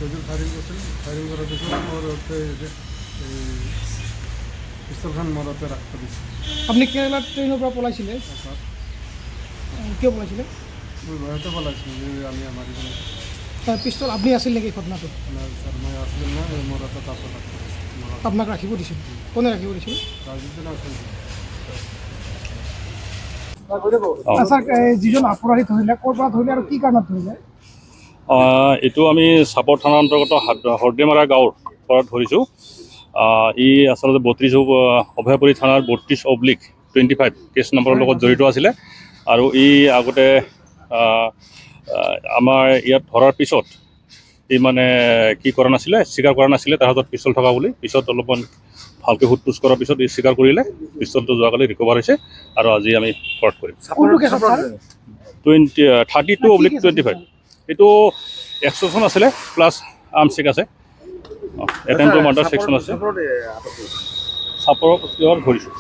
যদিও ফায়াৰিং কৰছিল, ফায়াৰিং কৰাৰ পিছনে আমাৰ হচ্ছে পিস্তলখান মৰাতে ৰাখতে দিচ্ছে। আপনি কেৰালা ট্ৰেনেৰ পৰা পলাইছিলে? স্যাৰ কিয় পলাইছিলে? মই ভয়তে পলাইছোঁ যে আমি আমাৰ পিষ্টল আপুনি আছিল নেকি ঘটনাটো? স্যাৰ মই আসলেন না মৰাতে তাৰপৰ ৰাখতে দিচ্ছে। আপোনাক ৰাখিব দিছিল? কোনে ৰাখিব দিছিল? ৰাজনীতি না শুনছি। আচ্ছা, যিজন অপৰাধী ধৰিলে ক'ৰ পৰা ধৰিলে আৰু কি কাৰণত ধৰিলে? এইটো আমি চাপৰ থানাৰ অন্তৰ্গত হৰ্দেমাৰা গাঁৱৰ পৰা ধৰিছোঁ। ই আচলতে 32 অভয়াপুৰী থানাৰ 32/25 কেছ নম্বৰৰ লগত জড়িত আছিলে। আৰু ই আগতে আমাৰ ইয়াত ধৰাৰ পিছত ই মানে কি কৰা নাছিলে, স্বীকাৰ কৰা নাছিলে তাৰ হাতত পিষ্টল থকা বুলি। পিছত অলপমান ভালকৈ সোধ পোছ কৰাৰ পিছত ই স্বীকাৰ কৰিলে। পিষ্টলটো যোৱাকালি ৰিকভাৰ হৈছে আৰু আজি আমি কৰ্ট কৰিম। 32/25 এইটো এক্সটৰ্চন আছিলে প্লাছ আৰ্ম চেক আছে, এটেম্পট টু মাৰ্ডাৰ ছেকশ্যন আছে। চাপৰ ধৰিছোঁ।